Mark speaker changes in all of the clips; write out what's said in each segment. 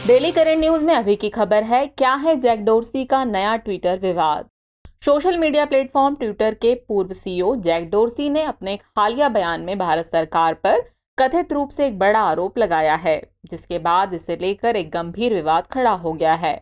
Speaker 1: Daily current news में अभी की खबर है, क्या है जैक डोर्सी का नया ट्विटर विवाद। सोशल मीडिया प्लेटफॉर्म ट्विटर के पूर्व सीईओ जैक डोर्सी ने अपने एक हालिया बयान में भारत सरकार पर कथित रूप से एक बड़ा आरोप लगाया है, जिसके बाद इसे लेकर एक गंभीर विवाद खड़ा हो गया है।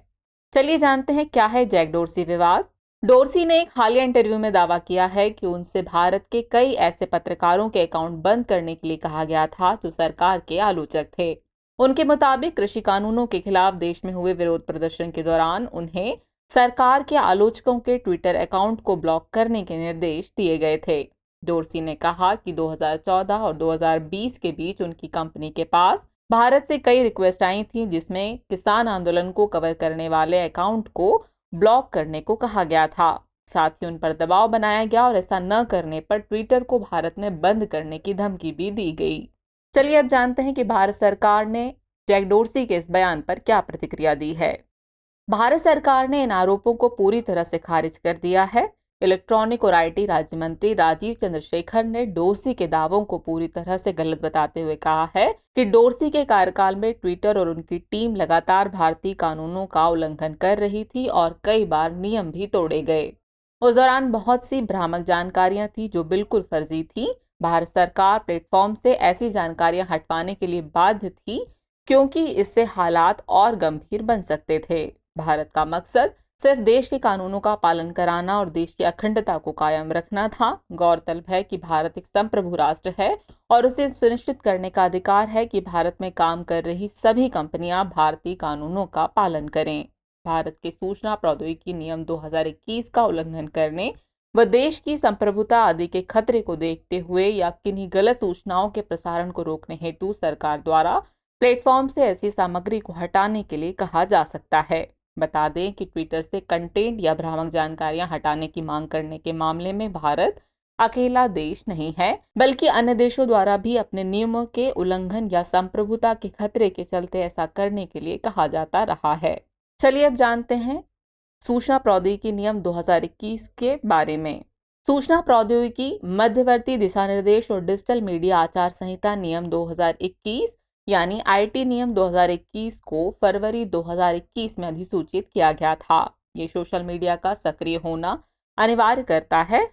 Speaker 1: चलिए जानते हैं क्या है जैक डोर्सी विवाद। डोर्सी ने एक हालिया इंटरव्यू में दावा किया है कि उनसे भारत के कई ऐसे पत्रकारों के अकाउंट बंद करने के लिए कहा गया था जो सरकार के आलोचक थे। उनके मुताबिक कृषि कानूनों के खिलाफ देश में हुए विरोध प्रदर्शन के दौरान उन्हें सरकार के आलोचकों के ट्विटर अकाउंट को ब्लॉक करने के निर्देश दिए गए थे। डोर्सी ने कहा कि 2014 और 2020 के बीच उनकी कंपनी के पास भारत से कई रिक्वेस्ट आई थी, जिसमें किसान आंदोलन को कवर करने वाले अकाउंट को ब्लॉक करने को कहा गया था। साथ ही उन पर दबाव बनाया गया और ऐसा न करने पर ट्विटर को भारत में बंद करने की धमकी भी दी गई। चलिए अब जानते हैं कि भारत सरकार ने जैक डोर्सी के इस बयान पर क्या प्रतिक्रिया दी है। भारत सरकार ने इन आरोपों को पूरी तरह से खारिज कर दिया है। इलेक्ट्रॉनिक और आईटी राज्य मंत्री राजीव चंद्रशेखर ने डोर्सी के दावों को पूरी तरह से गलत बताते हुए कहा है कि डोर्सी के कार्यकाल में ट्विटर और उनकी टीम लगातार भारतीय कानूनों का उल्लंघन कर रही थी और कई बार नियम भी तोड़े गए। उस दौरान बहुत सी भ्रामक जानकारियां थी जो बिल्कुल फर्जी थी। भारत सरकार प्लेटफॉर्म से ऐसी जानकारियां हटवाने के लिए बाध्य थी, क्योंकि इससे हालात और गंभीर बन सकते थे। भारत का मकसद सिर्फ देश के कानूनों का पालन कराना और देश की अखंडता को कायम रखना था। गौरतलब है कि भारत एक संप्रभु राष्ट्र है और उसे सुनिश्चित करने का अधिकार है कि भारत में काम कर रही सभी कंपनियां भारतीय कानूनों का पालन करें। भारत के सूचना प्रौद्योगिकी नियम 2021 का उल्लंघन करने व देश की संप्रभुता आदि के खतरे को देखते हुए या किन्हीं गलत सूचनाओं के प्रसारण को रोकने हेतु सरकार द्वारा प्लेटफॉर्म से ऐसी सामग्री को हटाने के लिए कहा जा सकता है। बता दें कि ट्विटर से कंटेंट या भ्रामक जानकारियां हटाने की मांग करने के मामले में भारत अकेला देश नहीं है, बल्कि अन्य देशों द्वारा भी अपने नियमों के उल्लंघन या संप्रभुता के खतरे के चलते ऐसा करने के लिए कहा जाता रहा है। चलिए अब जानते हैं सूचना प्रौद्योगिकी नियम 2021 के बारे में। सूचना प्रौद्योगिकी मध्यवर्ती दिशा निर्देश और डिजिटल मीडिया आचार संहिता नियम 2021 यानी आईटी नियम 2021 को फरवरी 2021 में अधिसूचित किया गया था। ये सोशल मीडिया का सक्रिय होना अनिवार्य करता है।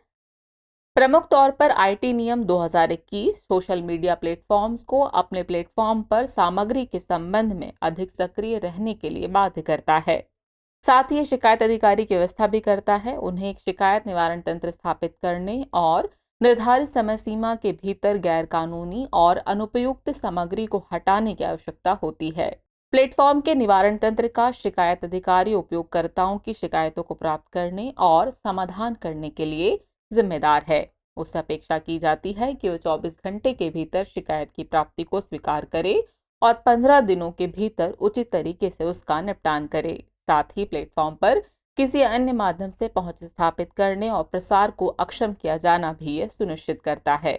Speaker 1: प्रमुख तौर पर आईटी नियम 2021 सोशल मीडिया प्लेटफॉर्म्स को अपने प्लेटफॉर्म पर सामग्री के संबंध में अधिक सक्रिय रहने के लिए बाध्य करता है। साथ ही शिकायत अधिकारी की व्यवस्था भी करता है। उन्हें एक शिकायत निवारण तंत्र स्थापित करने और निर्धारित समय सीमा के भीतर गैर कानूनी और अनुपयुक्त सामग्री को हटाने की आवश्यकता होती है। प्लेटफॉर्म के निवारण तंत्र का शिकायत अधिकारी उपयोगकर्ताओं की शिकायतों को प्राप्त करने और समाधान करने के लिए जिम्मेदार है। उससे अपेक्षा की जाती है कि वो 24 घंटे के भीतर शिकायत की प्राप्ति को स्वीकार करे और 15 दिनों के भीतर उचित तरीके से उसका निपटान करे। साथ ही प्लेटफॉर्म पर किसी अन्य माध्यम से पहुंच स्थापित करने और प्रसार को अक्षम किया जाना भी यह सुनिश्चित करता है।